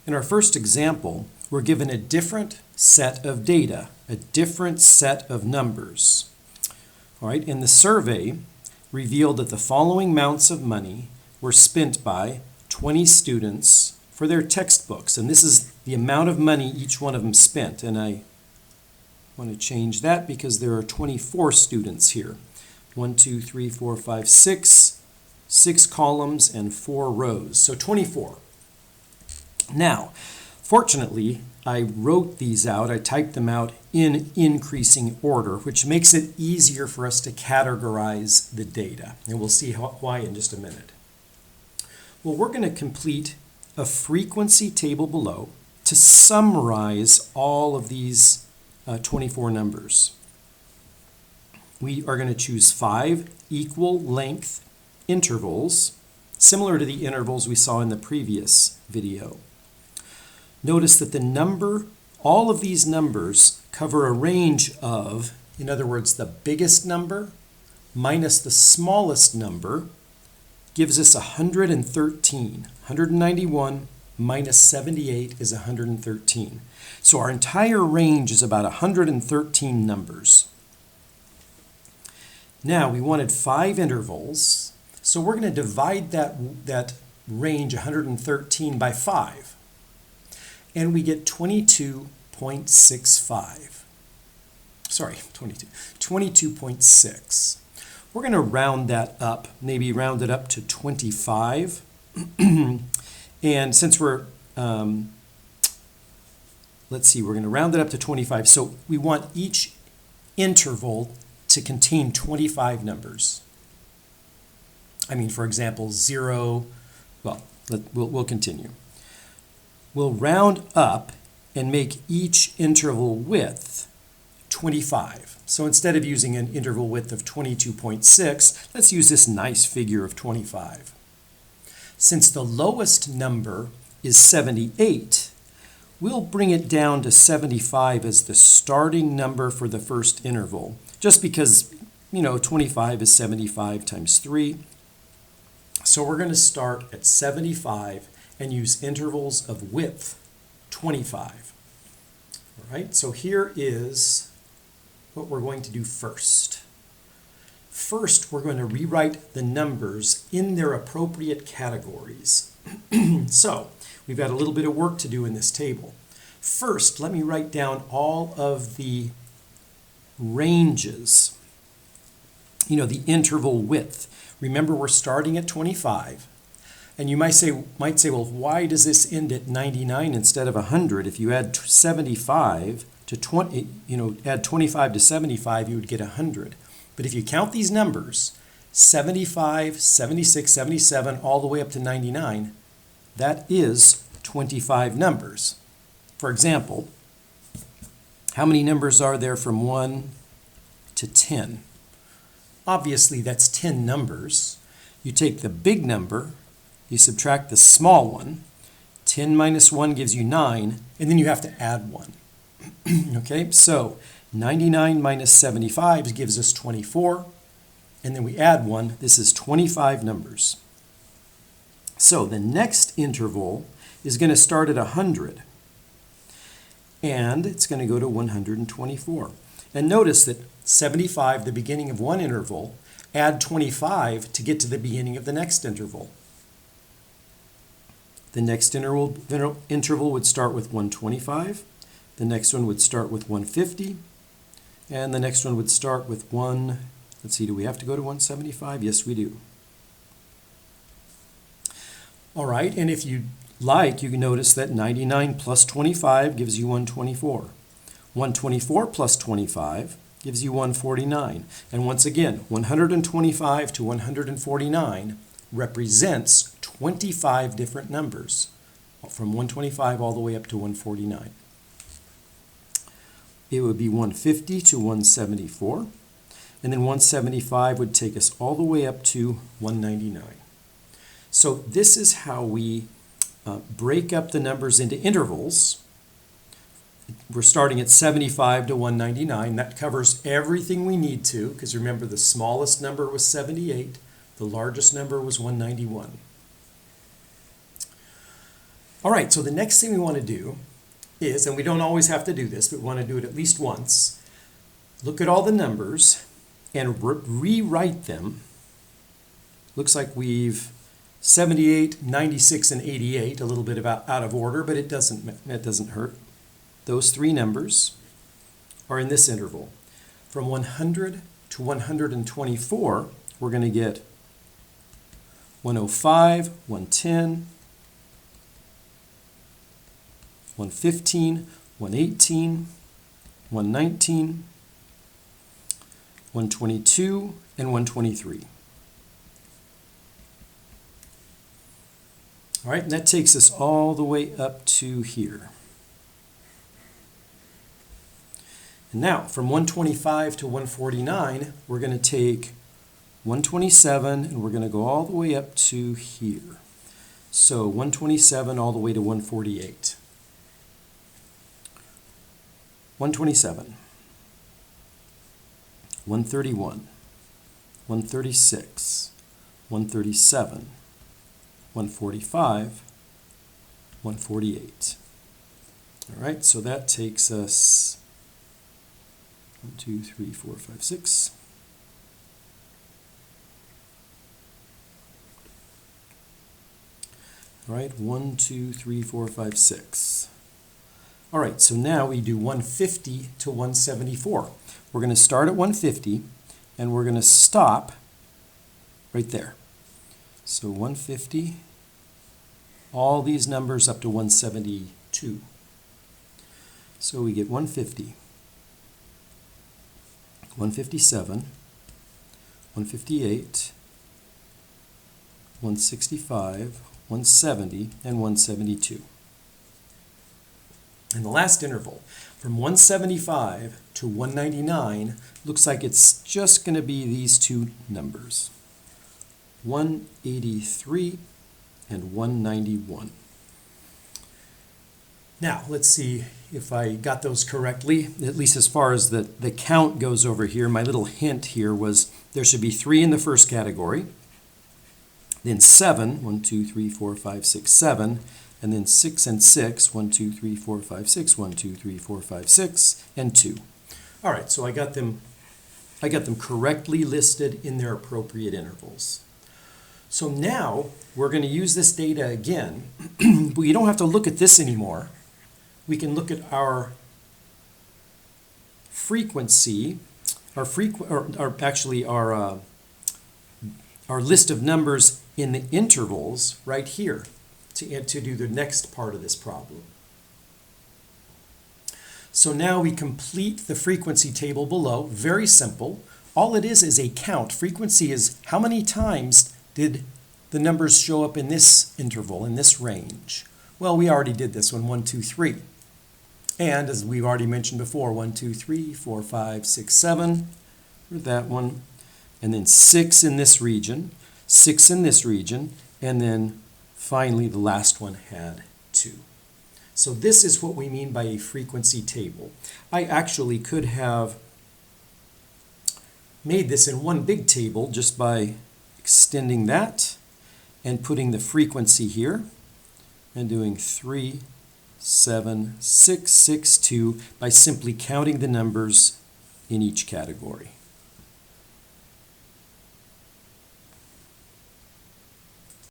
In our first example, we're given a different set of data, a different set of numbers. All right, and the survey revealed that the following amounts of money were spent by 20 students for their textbooks. And this is the amount of money each one of them spent. And I want to change that because there are 24 students here. 1, 2, 3, 4, 5, 6. 6 columns and 4 rows. So 24. Now, fortunately, I wrote these out. I typed them out in increasing order, which makes it easier for us to categorize the data. And we'll see why in just a minute. Well, we're going to complete a frequency table below to summarize all of these 24 numbers. We are going to choose 5 equal length intervals, similar to the intervals we saw in the previous video. Notice that all of these numbers cover a range of, in other words, the biggest number minus the smallest number gives us 113. 191 minus 78 is 113. So our entire range is about 113 numbers. Now we wanted 5 intervals, so we're going to divide that range 113 by 5. And we get 22.65. Sorry, 22.6. We're going to round that up, maybe round it up to 25. And since we're, let's see, we're going to round it up to 25. So we want each interval to contain 25 numbers. I mean, for example, 0, well, we'll continue. We'll round up and make each interval width 25. So instead of using an interval width of 22.6, let's use this nice figure of 25. Since the lowest number is 78, we'll bring it down to 75 as the starting number for the first interval, just because, 25 is 75 times 3. So we're going to start at 75 and use intervals of width 25. All right, so here is what we're going to do first. First, we're going to rewrite the numbers in their appropriate categories. So, we've got a little bit of work to do in this table. First, let me write down all of the ranges, the interval width. Remember, we're starting at 25. And you might say, well, why does this end at 99 instead of 100? If you add 75 to 20, add 25 to 75, you would get 100. But if you count these numbers, 75, 76, 77, all the way up to 99, that is 25 numbers. For example, how many numbers are there from 1 to 10? Obviously, that's 10 numbers. You take the big number, you subtract the small one, 10 minus 1 gives you 9, and then you have to add 1. Okay, so 99 minus 75 gives us 24, and then we add 1. This is 25 numbers. So the next interval is going to start at 100, and it's going to go to 124. And notice that 75, the beginning of one interval, add 25 to get to the beginning of the next interval. The next interval would start with 125. The next one would start with 150. And the next one would start with let's see, do we have to go to 175? Yes, we do. All right, and if you like, you can notice that 99 plus 25 gives you 124. 124 plus 25 gives you 149. And once again, 125 to 149 represents 25 different numbers, from 125 all the way up to 149. It would be 150 to 174, and then 175 would take us all the way up to 199. So this is how we break up the numbers into intervals. We're starting at 75 to 199. That covers everything we need to, because remember, the smallest number was 78. The largest number was 191. All right, so the next thing we want to do is, and we don't always have to do this, but we want to do it at least once, look at all the numbers and rewrite them. Looks like we've 78, 96, and 88, a little bit out of order, but it doesn't hurt. Those three numbers are in this interval. From 100 to 124, we're going to get 105, 110, 115, 118, 119, 122, and 123. All right, and that takes us all the way up to here. And now, from 125 to 149, we're going to take 127, and we're going to go all the way up to here. So 127 all the way to 148. 127, 131, 136, 137, 145, 148. All right, so that takes us 1, 2, 3, 4, 5, 6. All right, 1, 2, 3, 4, 5, 6. All right, so now we do 150 to 174. We're going to start at 150, and we're going to stop right there. So 150, all these numbers up to 172. So we get 150, 157, 158, 165, 170, and 172. And the last interval, from 175 to 199, looks like it's just going to be these two numbers, 183 and 191. Now, let's see if I got those correctly, at least as far as the count goes over here. My little hint here was there should be 3 in the first category, then 7, 1, 2, 3, 4, 5, 6, 7, and then 6 and 6, 1, 2, 3, 4, 5, 6, 1, 2, 3, 4, 5, 6, and 2. All right, so I got them correctly listed in their appropriate intervals. So now we're going to use this data again, but you don't have to look at this anymore. We can look at our frequency, our list of numbers in the intervals right here to do the next part of this problem. So now we complete the frequency table below. Very simple. All it is a count. Frequency is how many times did the numbers show up in this interval, in this range. Well, we already did this one, 1, 2, 3. And as we've already mentioned before, 1, 2, 3, 4, 5, 6, 7, for that one. And then 6 in this region, 6 in this region, and then finally the last one had 2. So this is what we mean by a frequency table. I actually could have made this in one big table just by extending that and putting the frequency here and doing 3, 7, 6, 6, 2 by simply counting the numbers in each category.